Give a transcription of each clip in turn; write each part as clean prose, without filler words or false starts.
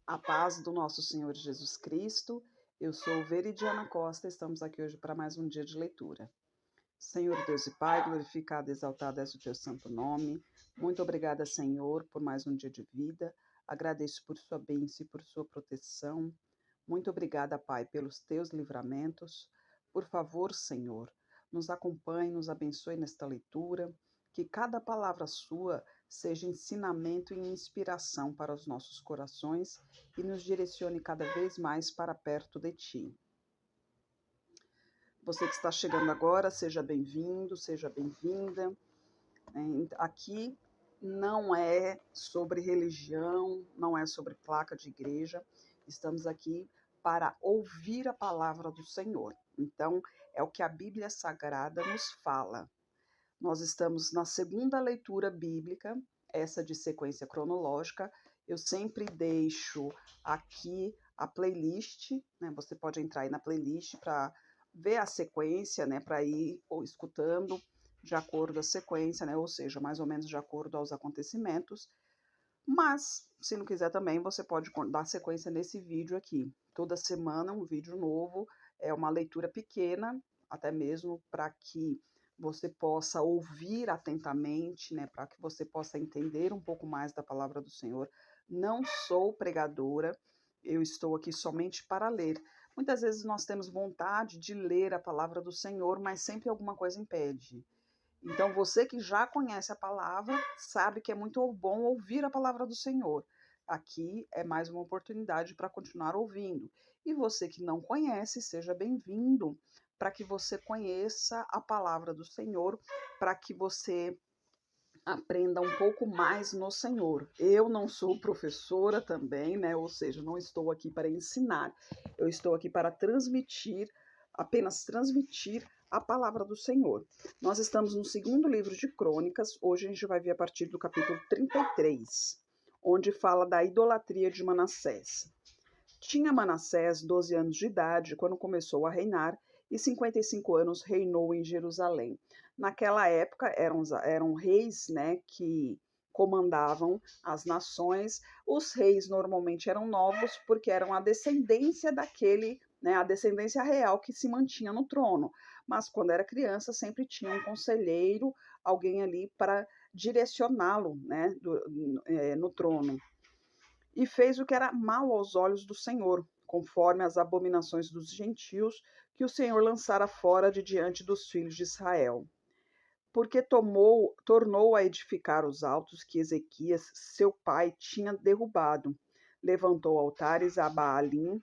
A paz do nosso Senhor Jesus Cristo. Eu sou Veridiana Costa, estamos aqui hoje para mais um dia de leitura. Senhor Deus e Pai, glorificado e exaltado és o teu santo nome. Muito obrigada, Senhor, por mais um dia de vida. Agradeço por sua bênção e por sua proteção. Muito obrigada, Pai, pelos teus livramentos. Por favor, Senhor, nos acompanhe, nos abençoe nesta leitura. Que cada palavra sua seja ensinamento e inspiração para os nossos corações e nos direcione cada vez mais para perto de Ti. Você que está chegando agora, seja bem-vindo, seja bem-vinda. Aqui não é sobre religião, não é sobre placa de igreja. Estamos aqui para ouvir a palavra do Senhor. Então, é o que a Bíblia Sagrada nos fala. Nós estamos na segunda leitura bíblica, essa de sequência cronológica. Eu sempre deixo aqui a playlist, né? Você pode entrar aí na playlist para ver a sequência, né? Para ir escutando de acordo à sequência, né? Ou seja, mais ou menos de acordo aos acontecimentos. Mas, se não quiser também, você pode dar sequência nesse vídeo aqui. Toda semana um vídeo novo, é uma leitura pequena, até mesmo para que você possa ouvir atentamente, né, para que você possa entender um pouco mais da palavra do Senhor. Não sou pregadora, eu estou aqui somente para ler. Muitas vezes nós temos vontade de ler a palavra do Senhor, mas sempre alguma coisa impede. Então, você que já conhece a palavra, sabe que é muito bom ouvir a palavra do Senhor. Aqui é mais uma oportunidade para continuar ouvindo. E você que não conhece, seja bem-vindo, para que você conheça a palavra do Senhor, para que você aprenda um pouco mais no Senhor. Eu não sou professora também, né? Ou seja, não estou aqui para ensinar. Eu estou aqui para apenas transmitir a palavra do Senhor. Nós estamos no segundo livro de Crônicas. Hoje a gente vai ver a partir do capítulo 33, onde fala da idolatria de Manassés. Tinha Manassés 12 anos de idade quando começou a reinar e 55 anos reinou em Jerusalém. Naquela época eram reis, né, que comandavam as nações. Os reis normalmente eram novos porque eram a descendência daquele, né, a descendência real que se mantinha no trono. Mas quando era criança sempre tinha um conselheiro, alguém ali para direcioná-lo, né, no trono. E fez o que era mal aos olhos do Senhor, conforme as abominações dos gentios que o Senhor lançara fora de diante dos filhos de Israel. Porque tornou a edificar os altos que Ezequias, seu pai, tinha derrubado. Levantou altares a Baalim,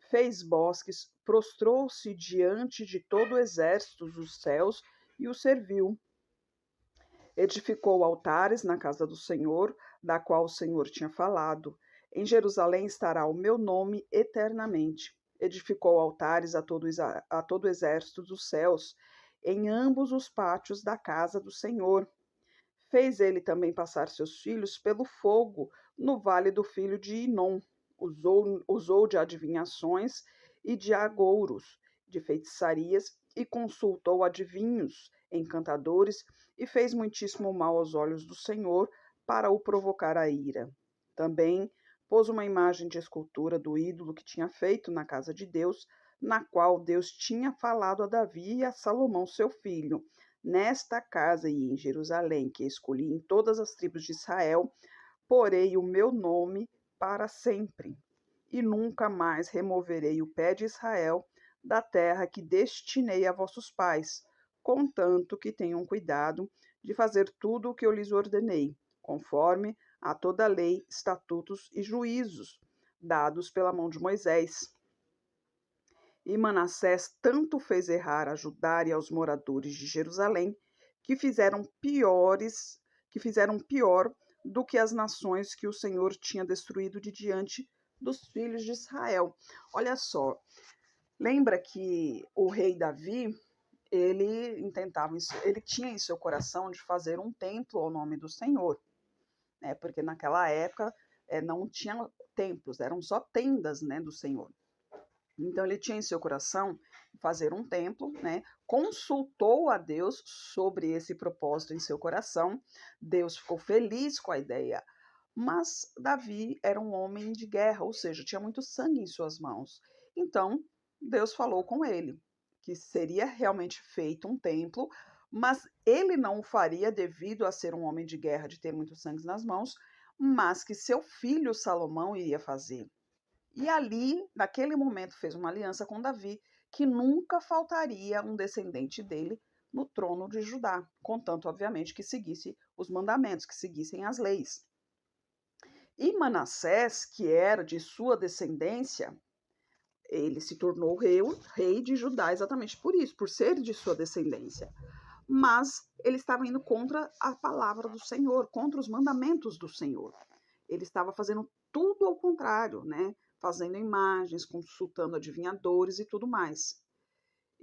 fez bosques, prostrou-se diante de todo o exército dos céus e o serviu. Edificou altares na casa do Senhor, da qual o Senhor tinha falado. Em Jerusalém estará o meu nome eternamente. Edificou altares a todo o exército dos céus, em ambos os pátios da casa do Senhor. Fez ele também passar seus filhos pelo fogo no vale do filho de Inom. Usou de adivinhações e de agouros, de feitiçarias, e consultou adivinhos, encantadores, e fez muitíssimo mal aos olhos do Senhor, para o provocar a ira. Também pôs uma imagem de escultura do ídolo que tinha feito na casa de Deus, na qual Deus tinha falado a Davi e a Salomão seu filho. Nesta casa e em Jerusalém, que escolhi em todas as tribos de Israel, porei o meu nome para sempre, e nunca mais removerei o pé de Israel da terra que destinei a vossos pais, contanto que tenham cuidado de fazer tudo o que eu lhes ordenei, conforme a toda a lei, estatutos e juízos dados pela mão de Moisés. E Manassés tanto fez errar a Judá e aos moradores de Jerusalém, que fizeram pior do que as nações que o Senhor tinha destruído de diante dos filhos de Israel. Olha só, lembra que o rei Davi, ele tinha em seu coração de fazer um templo ao nome do Senhor, né? Porque naquela época não tinha templos, eram só tendas, né, do Senhor. Então ele tinha em seu coração fazer um templo, né? Consultou a Deus sobre esse propósito em seu coração. Deus ficou feliz com a ideia, Mas Davi era um homem de guerra, ou seja, tinha muito sangue em suas mãos. Então, Deus falou com ele que seria realmente feito um templo, mas ele não o faria devido a ser um homem de guerra, de ter muito sangue nas mãos, mas que seu filho Salomão iria fazer. E ali, naquele momento, fez uma aliança com Davi, que nunca faltaria um descendente dele no trono de Judá, contanto, obviamente, que seguisse os mandamentos, que seguissem as leis. E Manassés, que era de sua descendência, ele se tornou rei de Judá exatamente por isso, por ser de sua descendência. Mas ele estava indo contra a palavra do Senhor, contra os mandamentos do Senhor. Ele estava fazendo tudo ao contrário, né? Fazendo imagens, consultando adivinhadores e tudo mais.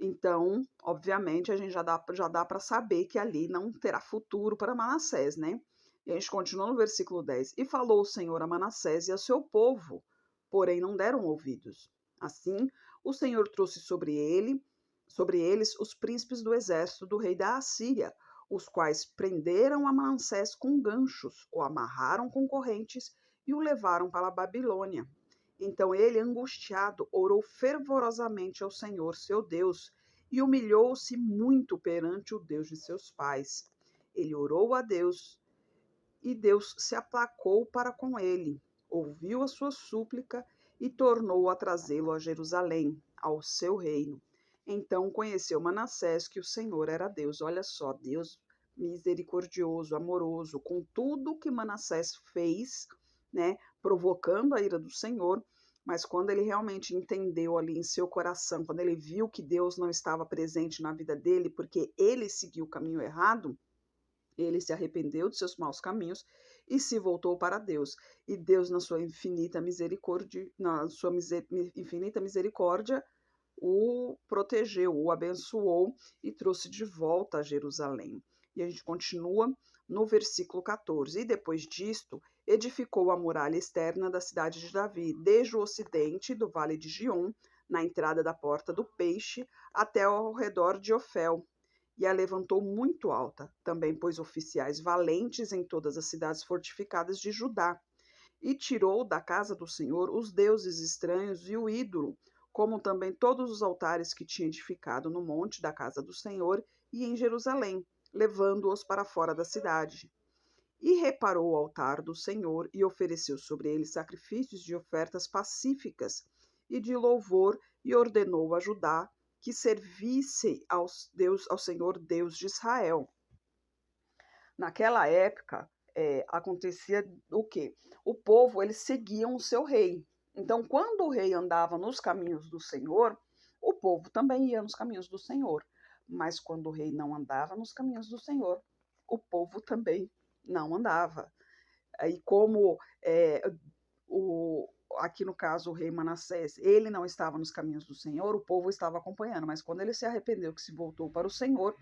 Então, obviamente, a gente já dá para saber que ali não terá futuro para Manassés, né? E a gente continua no versículo 10. E falou o Senhor a Manassés e a seu povo, porém não deram ouvidos. Assim, o Senhor trouxe sobre eles, os príncipes do exército do rei da Assíria, os quais prenderam a Manassés com ganchos, o amarraram com correntes e o levaram para a Babilônia. Então ele, angustiado, orou fervorosamente ao Senhor, seu Deus, e humilhou-se muito perante o Deus de seus pais. Ele orou a Deus, e Deus se aplacou para com ele, ouviu a sua súplica e tornou a trazê-lo a Jerusalém, ao seu reino. Então conheceu Manassés que o Senhor era Deus. Olha só, Deus misericordioso, amoroso, com tudo que Manassés fez, né, provocando a ira do Senhor, mas quando ele realmente entendeu ali em seu coração, quando ele viu que Deus não estava presente na vida dele, porque ele seguiu o caminho errado, ele se arrependeu de seus maus caminhos e se voltou para Deus. E Deus, na sua infinita misericórdia, infinita misericórdia, o protegeu, o abençoou e trouxe de volta a Jerusalém. E a gente continua no versículo 14. E depois disto, edificou a muralha externa da cidade de Davi, desde o ocidente do vale de Gion, na entrada da porta do peixe, até ao redor de Ofel, e a levantou muito alta. Também pôs oficiais valentes em todas as cidades fortificadas de Judá, e tirou da casa do Senhor os deuses estranhos e o ídolo, como também todos os altares que tinha edificado no monte da casa do Senhor e em Jerusalém, levando-os para fora da cidade. E reparou o altar do Senhor e ofereceu sobre ele sacrifícios de ofertas pacíficas e de louvor, e ordenou a Judá que servisse ao Senhor Deus de Israel. Naquela época, acontecia o quê? O povo, eles seguiam o seu rei. Então, quando o rei andava nos caminhos do Senhor, o povo também ia nos caminhos do Senhor. Mas quando o rei não andava nos caminhos do Senhor, o povo também não andava. E como aqui no caso o rei Manassés, ele não estava nos caminhos do Senhor, o povo estava acompanhando, mas quando ele se arrependeu, que se voltou para o Senhor,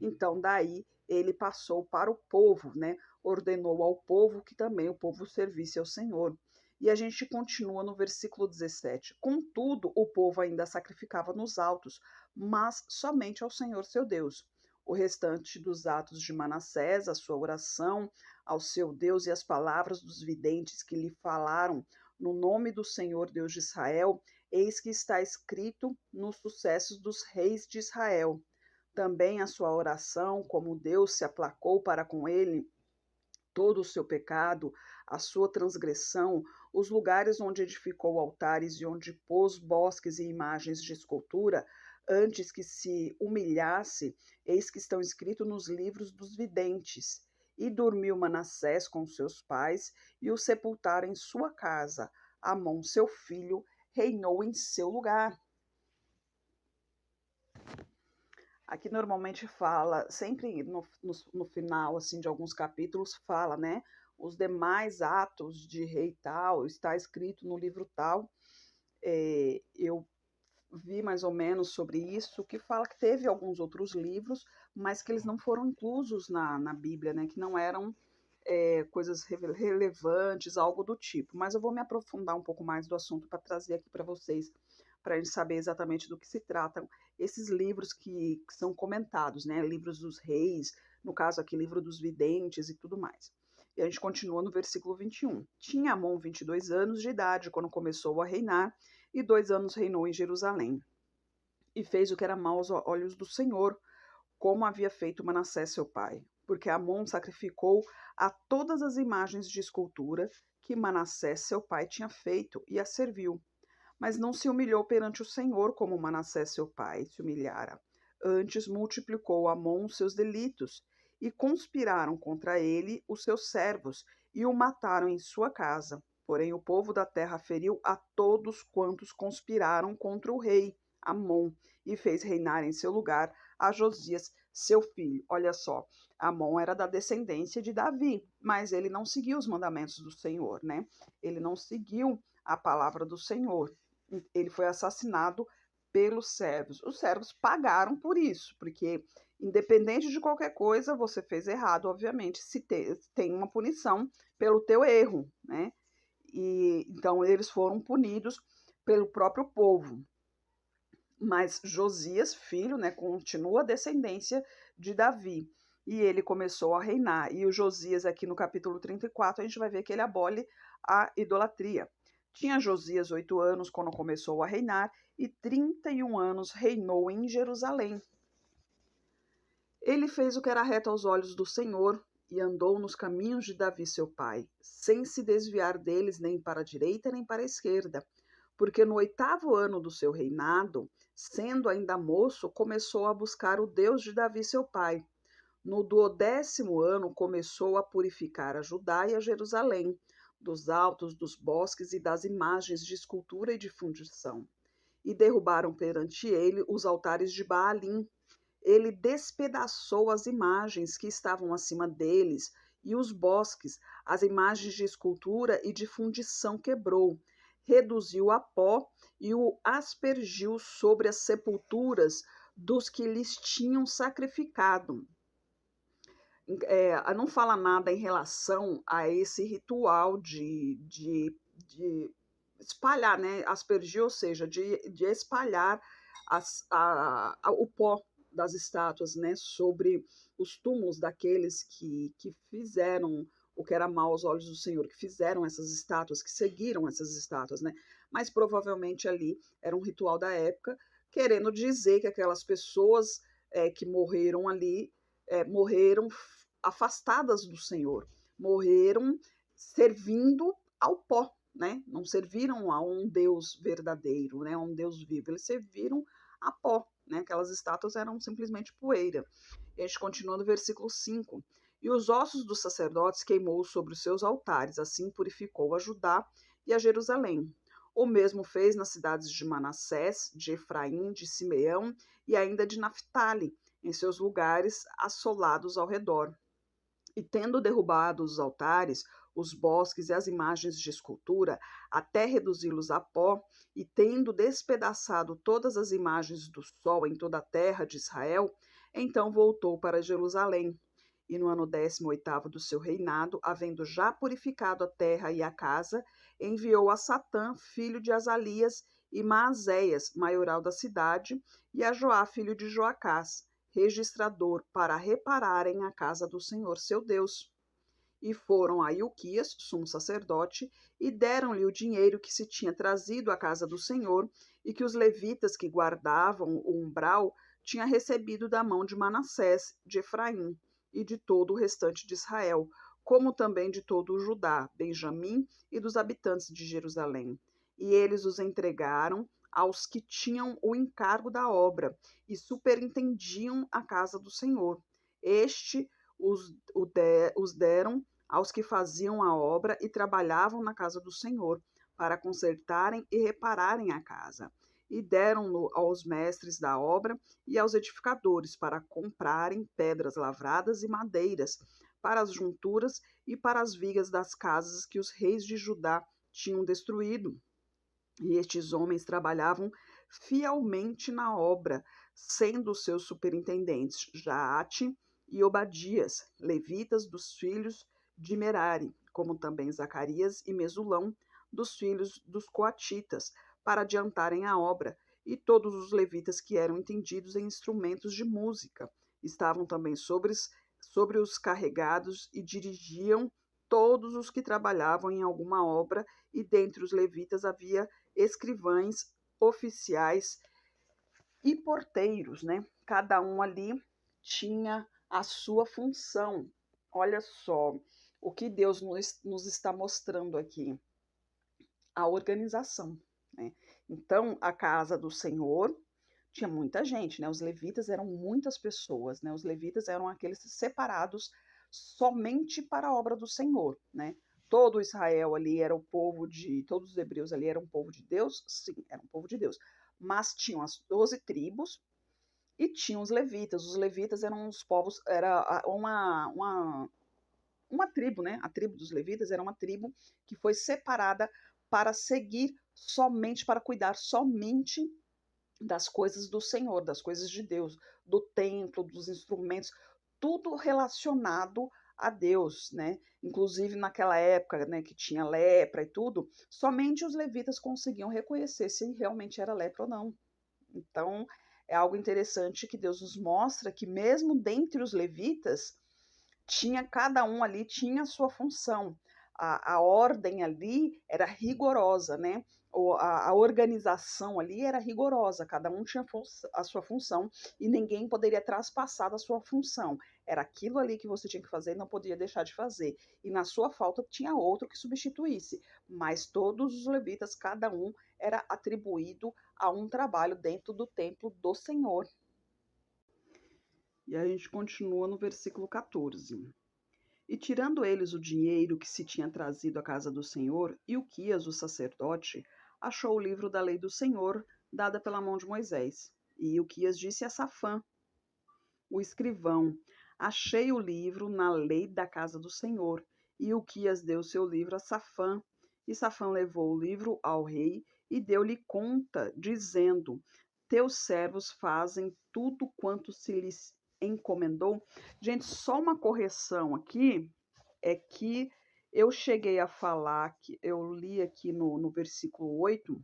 então daí ele passou para o povo, né? Ordenou ao povo que também o povo servisse ao Senhor. E a gente continua no versículo 17. Contudo, o povo ainda sacrificava nos altos, mas somente ao Senhor seu Deus. O restante dos atos de Manassés, a sua oração ao seu Deus e as palavras dos videntes que lhe falaram no nome do Senhor Deus de Israel, eis que está escrito nos sucessos dos reis de Israel. Também a sua oração, como Deus se aplacou para com ele, todo o seu pecado, a sua transgressão, os lugares onde edificou altares e onde pôs bosques e imagens de escultura, antes que se humilhasse, eis que estão escritos nos livros dos videntes. E dormiu Manassés com seus pais, e o sepultaram em sua casa. Amon, seu filho, reinou em seu lugar. Aqui normalmente fala, sempre no final assim, de alguns capítulos, fala, né? Os demais atos de rei tal, está escrito no livro tal. Eu vi mais ou menos sobre isso, que fala que teve alguns outros livros, mas que eles não foram inclusos na Bíblia, né? Que não eram coisas relevantes, algo do tipo. Mas eu vou me aprofundar um pouco mais do assunto para trazer aqui para vocês, para a gente saber exatamente do que se tratam esses livros que são comentados, né? Livros dos reis, no caso aqui, livro dos videntes e tudo mais. E a gente continua no versículo 21. Tinha Amon 22 anos de idade quando começou a reinar, e 2 anos reinou em Jerusalém. E fez o que era mau aos olhos do Senhor, como havia feito Manassés seu pai. Porque Amon sacrificou a todas as imagens de escultura que Manassés seu pai tinha feito e a serviu. Mas não se humilhou perante o Senhor como Manassés seu pai se humilhara. Antes multiplicou Amon os seus delitos, e conspiraram contra ele os seus servos, e o mataram em sua casa. Porém o povo da terra feriu a todos quantos conspiraram contra o rei Amon, e fez reinar em seu lugar a Josias, seu filho. Olha só, Amon era da descendência de Davi, mas ele não seguiu os mandamentos do Senhor, né? Ele não seguiu a palavra do Senhor. Ele foi assassinado pelos servos. Os servos pagaram por isso, porque independente de qualquer coisa, você fez errado, obviamente, se tem uma punição pelo teu erro, né? E então eles foram punidos pelo próprio povo. Mas Josias, filho, né, continua a descendência de Davi. E ele começou a reinar. E o Josias, aqui no capítulo 34, a gente vai ver que ele abole a idolatria. Tinha Josias 8 anos quando começou a reinar, e 31 anos reinou em Jerusalém. Ele fez o que era reto aos olhos do Senhor, e andou nos caminhos de Davi seu pai, sem se desviar deles nem para a direita nem para a esquerda. Porque no 8º ano do seu reinado, sendo ainda moço, começou a buscar o Deus de Davi seu pai. No 12º ano começou a purificar a Judá e a Jerusalém, dos altos, dos bosques e das imagens de escultura e de fundição. E derrubaram perante ele os altares de Baalim. Ele despedaçou as imagens que estavam acima deles, e os bosques, as imagens de escultura e de fundição quebrou, reduziu a pó e o aspergiu sobre as sepulturas dos que lhes tinham sacrificado. Não fala nada em relação a esse ritual de espalhar, né? Aspergir, ou seja, de espalhar o pó das estátuas, né? Sobre os túmulos daqueles que fizeram o que era mal aos olhos do Senhor, que fizeram essas estátuas, que seguiram essas estátuas, né? Mas provavelmente ali era um ritual da época, querendo dizer que aquelas pessoas que morreram ali morreram afastadas do Senhor, morreram servindo ao pó, né? Não serviram a um Deus verdadeiro, né? A um Deus vivo, eles serviram a pó, né? Aquelas estátuas eram simplesmente poeira. E a gente continua no versículo 5. E os ossos dos sacerdotes queimou sobre os seus altares, assim purificou a Judá e a Jerusalém. O mesmo fez nas cidades de Manassés, de Efraim, de Simeão e ainda de Naphtali, em seus lugares assolados ao redor. E tendo derrubado os altares, os bosques e as imagens de escultura, até reduzi-los a pó, e tendo despedaçado todas as imagens do sol em toda a terra de Israel, então voltou para Jerusalém. E no ano 18º do seu reinado, havendo já purificado a terra e a casa, enviou a Satã, filho de Azalias, e Maazéias, maioral da cidade, e a Joá, filho de Joacás, registrador, para repararem a casa do Senhor seu Deus. E foram a Ilquias, sumo sacerdote, e deram-lhe o dinheiro que se tinha trazido à casa do Senhor, e que os levitas que guardavam o umbral tinham recebido da mão de Manassés, de Efraim, e de todo o restante de Israel, como também de todo o Judá, Benjamim e dos habitantes de Jerusalém. E eles os entregaram aos que tinham o encargo da obra e superintendiam a casa do Senhor. Os deram aos que faziam a obra e trabalhavam na casa do Senhor, para consertarem e repararem a casa. E deram-no aos mestres da obra e aos edificadores, para comprarem pedras lavradas e madeiras, para as junturas e para as vigas das casas que os reis de Judá tinham destruído. E estes homens trabalhavam fielmente na obra, sendo os seus superintendentes Jaate e Obadias, levitas dos filhos de Merari, como também Zacarias e Mesulão, dos filhos dos coatitas, para adiantarem a obra, e todos os levitas que eram entendidos em instrumentos de música estavam também sobre os carregados e dirigiam todos os que trabalhavam em alguma obra, e dentre os levitas havia escrivães, oficiais e porteiros, né? Cada um ali tinha a sua função. Olha só o que Deus nos está mostrando aqui, a organização, né? Então, a casa do Senhor tinha muita gente, né? Os levitas eram muitas pessoas, né? Os levitas eram aqueles separados somente para a obra do Senhor, né? Todo Israel ali era o povo de, todos os hebreus ali eram o povo de Deus, sim, era um povo de Deus, mas tinham as 12 tribos e tinham os levitas. Os levitas eram os povos, era uma tribo, né? A tribo dos levitas era uma tribo que foi separada para seguir somente, para cuidar somente das coisas do Senhor, das coisas de Deus, do templo, dos instrumentos, tudo relacionado a Deus, né? Inclusive naquela época, né, que tinha lepra e tudo, somente os levitas conseguiam reconhecer se realmente era lepra ou não. Então, é algo interessante que Deus nos mostra que mesmo dentre os levitas, cada um ali tinha a sua função. A ordem ali era rigorosa, né? A organização ali era rigorosa, cada um tinha a sua função e ninguém poderia traspassar da sua função. Era aquilo ali que você tinha que fazer e não podia deixar de fazer. E na sua falta tinha outro que substituísse. Mas todos os levitas, cada um era atribuído a um trabalho dentro do templo do Senhor. E a gente continua no versículo 14. E tirando eles o dinheiro que se tinha trazido à casa do Senhor, Ilquias, o sacerdote, achou o livro da lei do Senhor, dada pela mão de Moisés. E Ilquias disse a Safã, o escrivão: achei o livro na lei da casa do Senhor. E Ilquias deu seu livro a Safã, e Safã levou o livro ao rei e deu-lhe conta, dizendo: teus servos fazem tudo quanto se lhes encomendou. Gente, só uma correção aqui, é que eu cheguei a falar, que eu li aqui no versículo 8,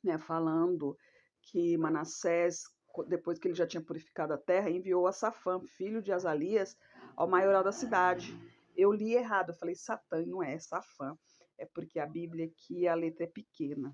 né, falando que Manassés, depois que ele já tinha purificado a terra, enviou a Safã, filho de Azalias, ao maioral da cidade. Eu li errado, eu falei Satã, não é Safã, é porque a Bíblia aqui, a letra é pequena.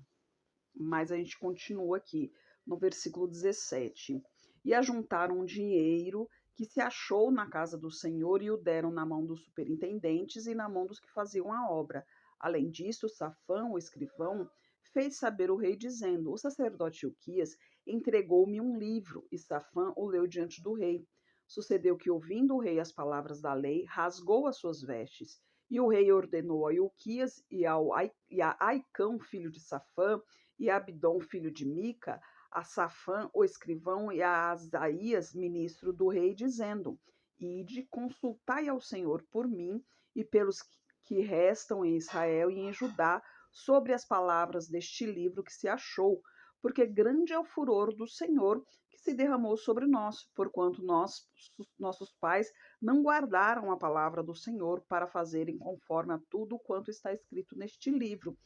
Mas a gente continua aqui, no versículo 17. E ajuntaram dinheiro que se achou na casa do Senhor e o deram na mão dos superintendentes e na mão dos que faziam a obra. Além disso, Safã, o escrivão, fez saber o rei, dizendo: o sacerdote Ilquias entregou-me um livro, e Safã o leu diante do rei. Sucedeu que, ouvindo o rei as palavras da lei, rasgou as suas vestes. E o rei ordenou a Ilquias e a Aicão, filho de Safã, e a Abdom, filho de Mica, a Safã, o escrivão, e a Asaías, ministro do rei, dizendo: ide, consultai ao Senhor por mim e pelos que restam em Israel e em Judá sobre as palavras deste livro que se achou, porque grande é o furor do Senhor que se derramou sobre nós, porquanto nossos pais não guardaram a palavra do Senhor para fazerem conforme a tudo quanto está escrito neste livro.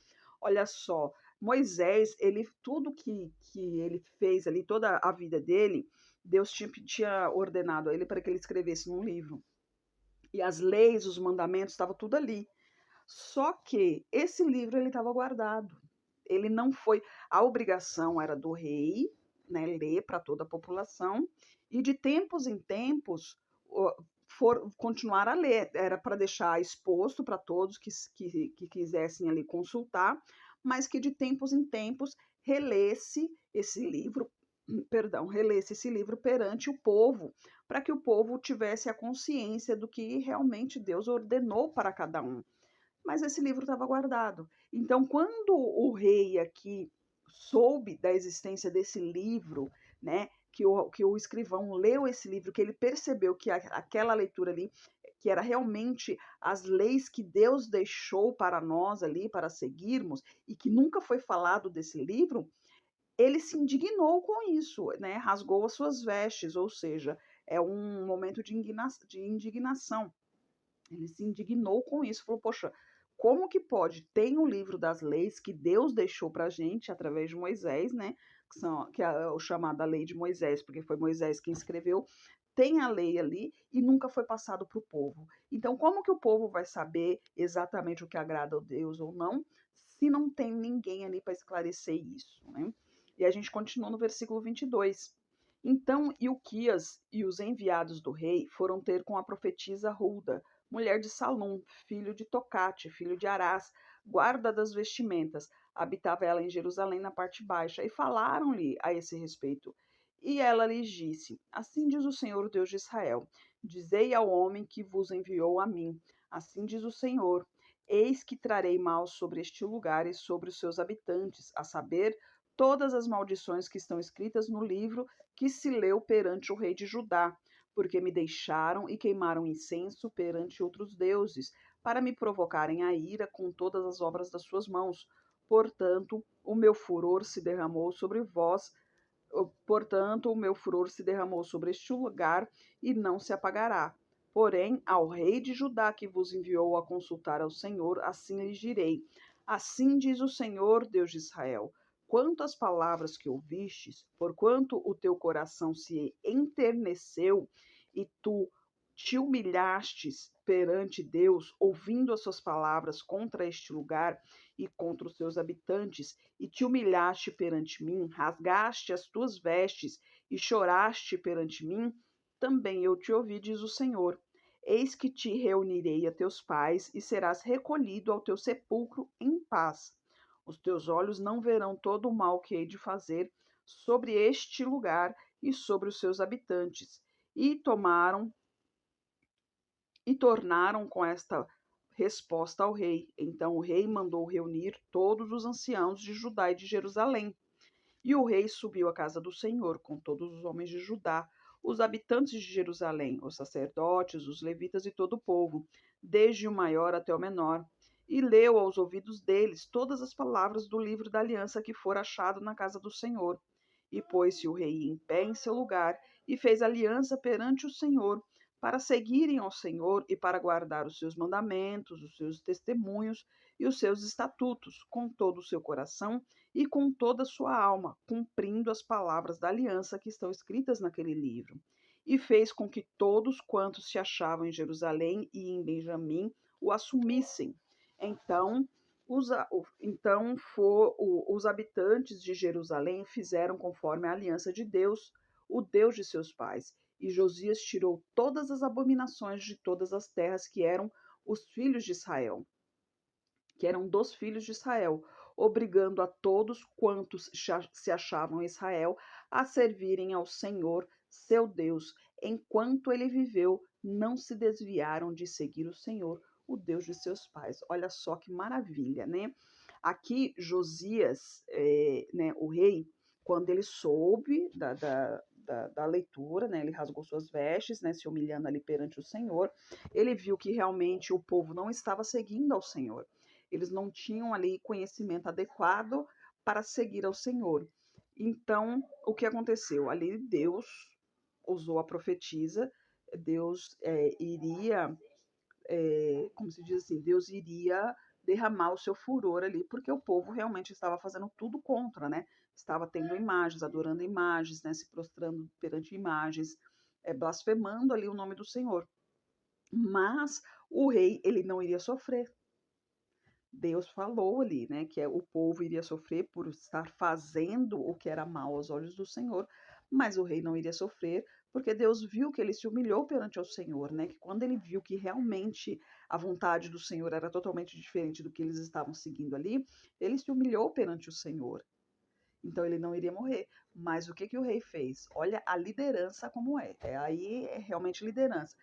Olha só, Moisés, tudo que ele fez ali, toda a vida dele, Deus tinha ordenado a ele para que ele escrevesse num livro. E as leis, os mandamentos, estavam tudo ali. Só que esse livro ele estava guardado. Ele não foi. A obrigação era do rei, né, ler para toda a população, e de tempos em tempos continuar a ler. Era para deixar exposto para todos que quisessem ali consultar, mas que de tempos em tempos relesse esse livro, relesse esse livro perante o povo, para que o povo tivesse a consciência do que realmente Deus ordenou para cada um. Mas esse livro estava guardado. Então, quando o rei aqui soube da existência desse livro, né, que o escrivão leu esse livro, que ele percebeu que aquela leitura ali, que era realmente as leis que Deus deixou para nós ali, para seguirmos, e que nunca foi falado desse livro, ele se indignou com isso, né, rasgou as suas vestes, ou seja, é um momento de indignação. Ele se indignou com isso, falou: poxa, como que pode? Tem o livro das leis que Deus deixou para a gente através de Moisés, né? Que é o chamado a lei de Moisés, porque foi Moisés quem escreveu. tem a lei ali e nunca foi passado para o povo. Então, como que o povo vai saber exatamente o que agrada a Deus ou não, se não tem ninguém ali para esclarecer isso, né? E a gente continua no versículo 22. Então Ilquias e os enviados do rei foram ter com a profetisa Hulda, mulher de Salum, filho de Tocate, filho de Arás, guarda das vestimentas. Habitava ela em Jerusalém na parte baixa, e falaram-lhe a esse respeito. E ela lhes disse: Assim diz o Senhor, Deus de Israel: Dizei ao homem que vos enviou a mim: Assim diz o Senhor: Eis que trarei mal sobre este lugar e sobre os seus habitantes, a saber, todas as maldições que estão escritas no livro que se leu perante o rei de Judá, porque me deixaram e queimaram incenso perante outros deuses, para me provocarem a ira com todas as obras das suas mãos. Portanto, o meu furor se derramou sobre vós, portanto, o meu furor se derramou sobre este lugar e não se apagará. Porém, ao rei de Judá que vos enviou a consultar ao Senhor, assim lhes direi: Assim diz o Senhor, Deus de Israel: Quanto às palavras que ouvistes, porquanto o teu coração se enterneceu e tu te humilhastes perante Deus, ouvindo as suas palavras contra este lugar e contra os seus habitantes, e te humilhaste perante mim, rasgaste as tuas vestes e choraste perante mim, também eu te ouvi, diz o Senhor. Eis que te reunirei a teus pais e serás recolhido ao teu sepulcro em paz. Os teus olhos não verão todo o mal que hei de fazer sobre este lugar e sobre os seus habitantes. E tornaram com esta resposta ao rei. Então o rei mandou reunir todos os anciãos de Judá e de Jerusalém. E o rei subiu à casa do Senhor com todos os homens de Judá, os habitantes de Jerusalém, os sacerdotes, os levitas e todo o povo, desde o maior até o menor, e leu aos ouvidos deles todas as palavras do livro da aliança que fora achado na casa do Senhor. E pôs-se o rei em pé em seu lugar e fez aliança perante o Senhor, para seguirem ao Senhor e para guardar os seus mandamentos, os seus testemunhos e os seus estatutos, com todo o seu coração e com toda a sua alma, cumprindo as palavras da aliança que estão escritas naquele livro. E fez com que todos quantos se achavam em Jerusalém e em Benjamim o assumissem. Então, os habitantes de Jerusalém fizeram conforme a aliança de Deus, o Deus de seus pais. E Josias tirou todas as abominações de todas as terras que eram os filhos de Israel, que eram dos filhos de Israel, obrigando a todos quantos se achavam em Israel a servirem ao Senhor, seu Deus. Enquanto ele viveu, não se desviaram de seguir o Senhor, o Deus de seus pais. Olha só que maravilha, né? Aqui, Josias, né, o rei, quando ele soube da leitura, né, ele rasgou suas vestes, né, se humilhando ali perante o Senhor, ele viu que realmente o povo não estava seguindo ao Senhor. Eles não tinham ali conhecimento adequado para seguir ao Senhor. Então, o que aconteceu? Ali Deus usou a profetisa, Deus iria, como se diz assim, Deus iria derramar o seu furor ali, porque o povo realmente estava fazendo tudo contra, né? Estava tendo imagens, adorando imagens, né? Se prostrando perante imagens, blasfemando ali o nome do Senhor. Mas o rei, ele não iria sofrer. Deus falou ali, né, que o povo iria sofrer por estar fazendo o que era mal aos olhos do Senhor, mas o rei não iria sofrer, porque Deus viu que ele se humilhou perante o Senhor, né, que quando ele viu que realmente a vontade do Senhor era totalmente diferente do que eles estavam seguindo ali, ele se humilhou perante o Senhor. Então ele não iria morrer. Mas o que que o rei fez? Olha a liderança como é. Aí é realmente liderança,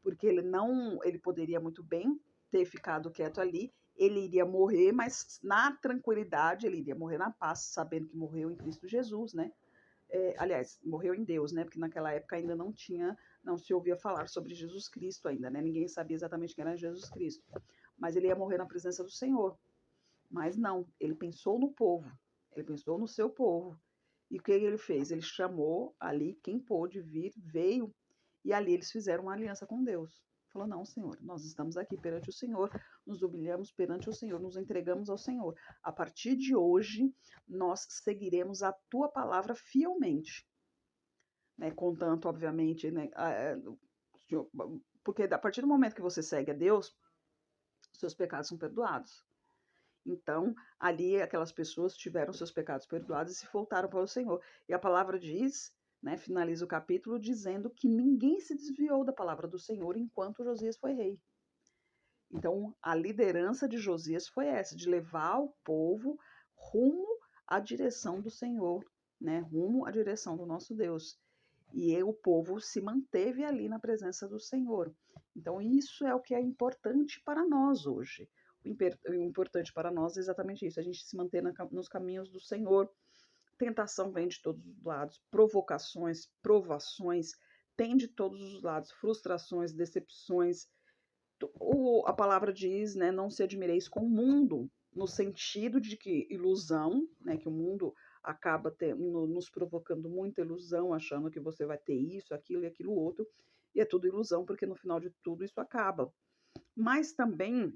porque ele poderia muito bem ter ficado quieto ali, ele iria morrer, mas na tranquilidade, ele iria morrer na paz, sabendo que morreu em Cristo Jesus, né? Aliás, morreu em Deus, né? Porque naquela época ainda não se ouvia falar sobre Jesus Cristo ainda, né? Ninguém sabia exatamente quem era Jesus Cristo. Mas ele ia morrer na presença do Senhor. Mas não, ele pensou no povo, ele pensou no seu povo. E o que ele fez? Ele chamou ali quem pôde vir, veio, e ali eles fizeram uma aliança com Deus. Falou: Não, Senhor, nós estamos aqui perante o Senhor, nos humilhamos perante o Senhor, nos entregamos ao Senhor. A partir de hoje, nós seguiremos a tua palavra fielmente. né? Contanto, obviamente, né? Porque a partir do momento que você segue a Deus, seus pecados são perdoados. Então, ali aquelas pessoas tiveram seus pecados perdoados e se voltaram para o Senhor. E a palavra diz, né, finaliza o capítulo dizendo que ninguém se desviou da palavra do Senhor enquanto Josias foi rei. Então, a liderança de Josias foi essa, de levar o povo rumo à direção do Senhor, né, rumo à direção do nosso Deus. E o povo se manteve ali na presença do Senhor. Então, isso é o que é importante para nós hoje. O importante para nós é exatamente isso, a gente se manter nos caminhos do Senhor. Tentação vem de todos os lados, provocações, provações, tem de todos os lados, frustrações, decepções. A palavra diz, né, não se admireis com o mundo, no sentido de que ilusão, né, que o mundo acaba nos provocando muita ilusão, achando que você vai ter isso, aquilo e aquilo outro, e é tudo ilusão, porque no final de tudo isso acaba. Mas também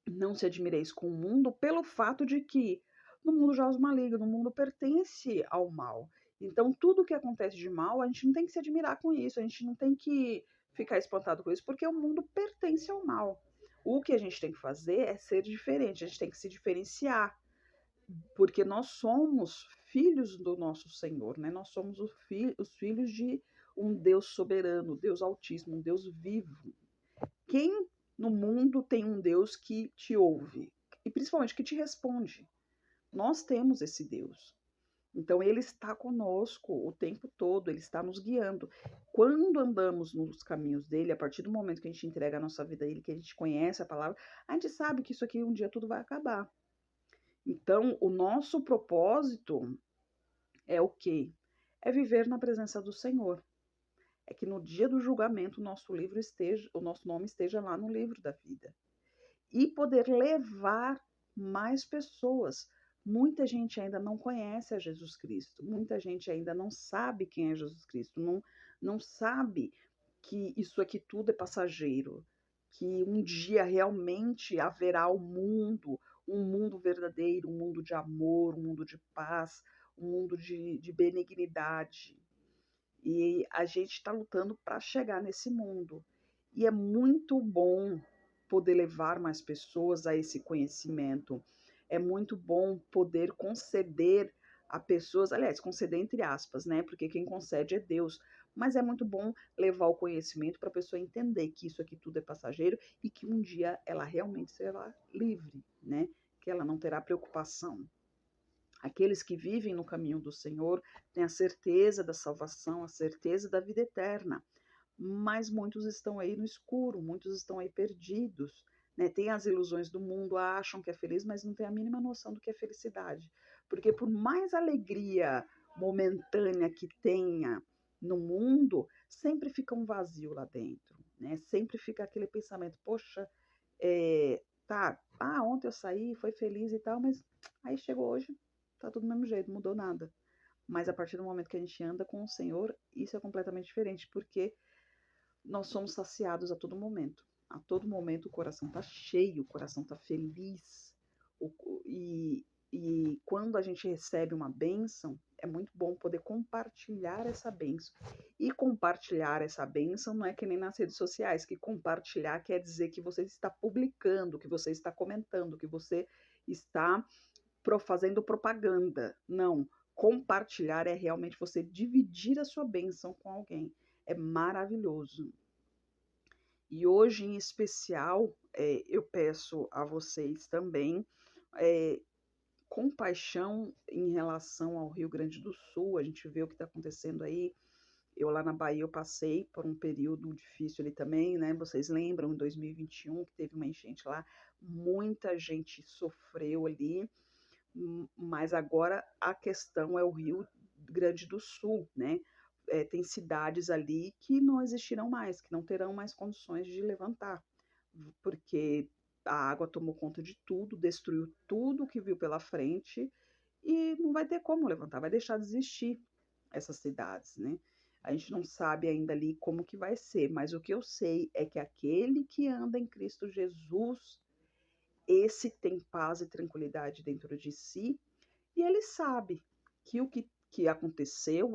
não se admireis com o mundo pelo fato de que no mundo jaz o maligno, no mundo pertence ao mal. Então, tudo que acontece de mal, a gente não tem que se admirar com isso, a gente não tem que ficar espantado com isso, porque o mundo pertence ao mal. O que a gente tem que fazer é ser diferente, a gente tem que se diferenciar, porque nós somos filhos do nosso Senhor, né? Nós somos os filhos de um Deus soberano, Deus altíssimo, um Deus vivo. Quem no mundo tem um Deus que te ouve e principalmente que te responde? Nós temos esse Deus. Então ele está conosco o tempo todo, ele está nos guiando. Quando andamos nos caminhos dele, a partir do momento que a gente entrega a nossa vida a ele, que a gente conhece a palavra, a gente sabe que isso aqui um dia tudo vai acabar. Então, o nosso propósito é o quê? É viver na presença do Senhor. É que no dia do julgamento o nosso nome esteja lá no livro da vida. E poder levar mais pessoas. Muita gente ainda não conhece a Jesus Cristo, muita gente ainda não sabe quem é Jesus Cristo, não sabe que isso aqui tudo é passageiro, que um dia realmente haverá um mundo verdadeiro, um mundo de amor, um mundo de paz, um mundo de benignidade. E a gente está lutando para chegar nesse mundo. E é muito bom poder levar mais pessoas a esse conhecimento. É muito bom poder conceder a pessoas, aliás, conceder entre aspas, né? Porque quem concede é Deus. Mas é muito bom levar o conhecimento para a pessoa entender que isso aqui tudo é passageiro e que um dia ela realmente será livre, né? Que ela não terá preocupação. Aqueles que vivem no caminho do Senhor têm a certeza da salvação, a certeza da vida eterna. Mas muitos estão aí no escuro, muitos estão aí perdidos, né? Tem as ilusões do mundo, acham que é feliz, mas não tem a mínima noção do que é felicidade. Porque por mais alegria momentânea que tenha no mundo, sempre fica um vazio lá dentro, né? Sempre fica aquele pensamento, poxa, ontem eu saí, foi feliz e tal, mas aí chegou hoje, tá tudo do mesmo jeito, não mudou nada. Mas a partir do momento que a gente anda com o Senhor, isso é completamente diferente, porque nós somos saciados a todo momento. A todo momento o coração está cheio, o coração está feliz. E quando a gente recebe uma bênção, é muito bom poder compartilhar essa bênção. E compartilhar essa bênção não é que nem nas redes sociais, que compartilhar quer dizer que você está publicando, que você está comentando, que você está fazendo propaganda. Não. Compartilhar é realmente você dividir a sua bênção com alguém. É maravilhoso. E hoje, em especial, eu peço a vocês também compaixão em relação ao Rio Grande do Sul. A gente vê o que está acontecendo aí. Eu lá na Bahia eu passei por um período difícil ali também, né? Vocês lembram, em 2021, que teve uma enchente lá, muita gente sofreu ali, mas agora a questão é o Rio Grande do Sul, né? Tem cidades ali que não existirão mais, que não terão mais condições de levantar, porque a água tomou conta de tudo, destruiu tudo que viu pela frente e não vai ter como levantar, vai deixar de existir essas cidades, né? A gente não sabe ainda ali como que vai ser, mas o que eu sei é que aquele que anda em Cristo Jesus, esse tem paz e tranquilidade dentro de si, e ele sabe que o que que aconteceu,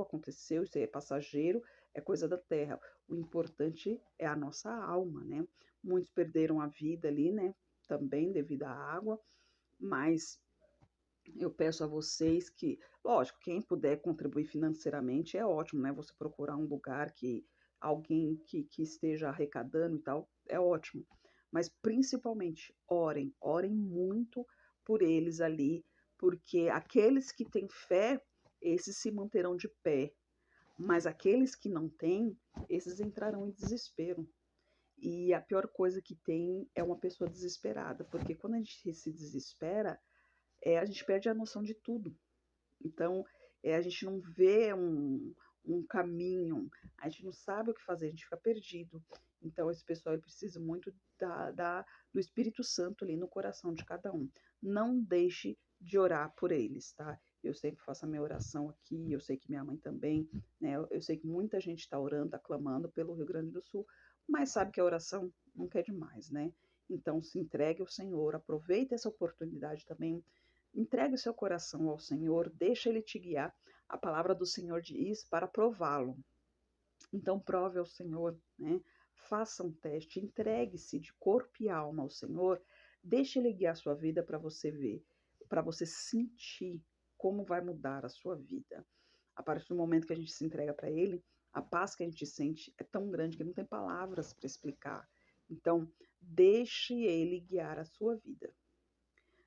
isso aí é passageiro, é coisa da terra. O importante é a nossa alma, né? Muitos perderam a vida ali, né? Também devido à água, mas eu peço a vocês que, lógico, quem puder contribuir financeiramente é ótimo, né? Você procurar um lugar que alguém que esteja arrecadando e tal, é ótimo. Mas principalmente orem muito por eles ali, porque aqueles que têm fé, esses se manterão de pé, mas aqueles que não têm, esses entrarão em desespero. E a pior coisa que tem é uma pessoa desesperada, porque quando a gente se desespera, a gente perde a noção de tudo. Então, a gente não vê um caminho, a gente não sabe o que fazer, a gente fica perdido. Então, esse pessoal precisa muito do Espírito Santo ali no coração de cada um. Não deixe de orar por eles, tá? Eu sempre faço a minha oração aqui, eu sei que minha mãe também, né? Eu sei que muita gente está orando, está clamando pelo Rio Grande do Sul, mas sabe que a oração nunca é demais, né? Então, se entregue ao Senhor, aproveite essa oportunidade também. Entregue o seu coração ao Senhor, deixa Ele te guiar. A palavra do Senhor diz para prová-lo. Então, prove ao Senhor, né? Faça um teste, entregue-se de corpo e alma ao Senhor, deixe Ele guiar a sua vida para você ver, para você sentir como vai mudar a sua vida. A partir do momento que a gente se entrega para Ele, a paz que a gente sente é tão grande que não tem palavras para explicar. Então, deixe Ele guiar a sua vida.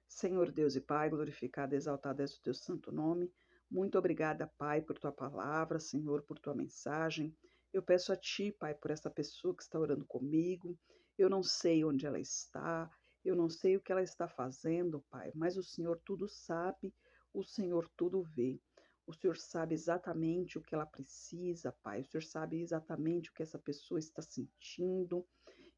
Senhor Deus e Pai, glorificado e exaltado é o teu santo nome. Muito obrigada, Pai, por tua palavra, Senhor, por tua mensagem. Eu peço a ti, Pai, por essa pessoa que está orando comigo. Eu não sei onde ela está, eu não sei o que ela está fazendo, Pai, mas o Senhor tudo sabe, o Senhor tudo vê. O Senhor sabe exatamente o que ela precisa, Pai. O Senhor sabe exatamente o que essa pessoa está sentindo.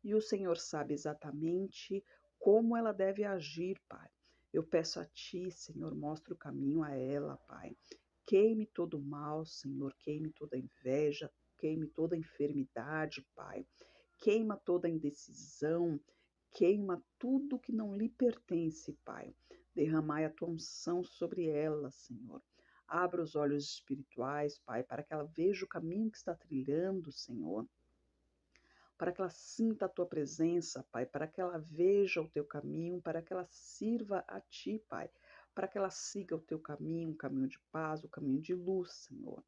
E o Senhor sabe exatamente como ela deve agir, Pai. Eu peço a Ti, Senhor, mostre o caminho a ela, Pai. Queime todo o mal, Senhor, queime toda a inveja, queime toda a enfermidade, Pai. Queima toda a indecisão, queima tudo que não lhe pertence, Pai. Derramai a Tua unção sobre ela, Senhor. Abra os olhos espirituais, Pai, para que ela veja o caminho que está trilhando, Senhor, para que ela sinta a tua presença, Pai, para que ela veja o teu caminho, para que ela sirva a ti, Pai, para que ela siga o teu caminho, um caminho de paz, o caminho de luz, Senhor.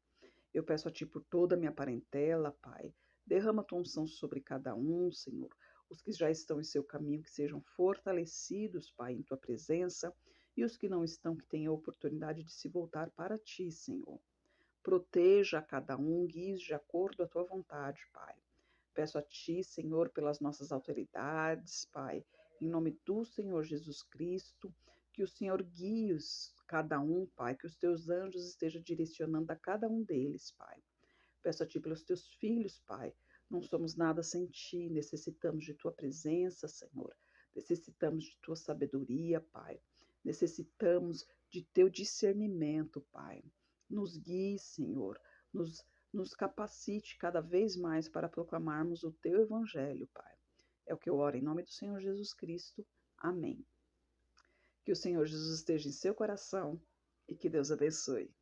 Eu peço a ti por toda a minha parentela, Pai, derrama a tua unção sobre cada um, Senhor. Os que já estão em seu caminho, que sejam fortalecidos, Pai, em tua presença, e os que não estão, que tenham a oportunidade de se voltar para ti, Senhor. Proteja a cada um, guie de acordo com a tua vontade, Pai. Peço a Ti, Senhor, pelas nossas autoridades, Pai, em nome do Senhor Jesus Cristo, que o Senhor guie-os, cada um, Pai, que os Teus anjos estejam direcionando a cada um deles, Pai. Peço a Ti pelos Teus filhos, Pai. Não somos nada sem Ti, necessitamos de Tua presença, Senhor. Necessitamos de Tua sabedoria, Pai. Necessitamos de Teu discernimento, Pai. Nos guie, Senhor. Nos capacite cada vez mais para proclamarmos o Teu Evangelho, Pai. É o que eu oro em nome do Senhor Jesus Cristo. Amém. Que o Senhor Jesus esteja em seu coração e que Deus abençoe.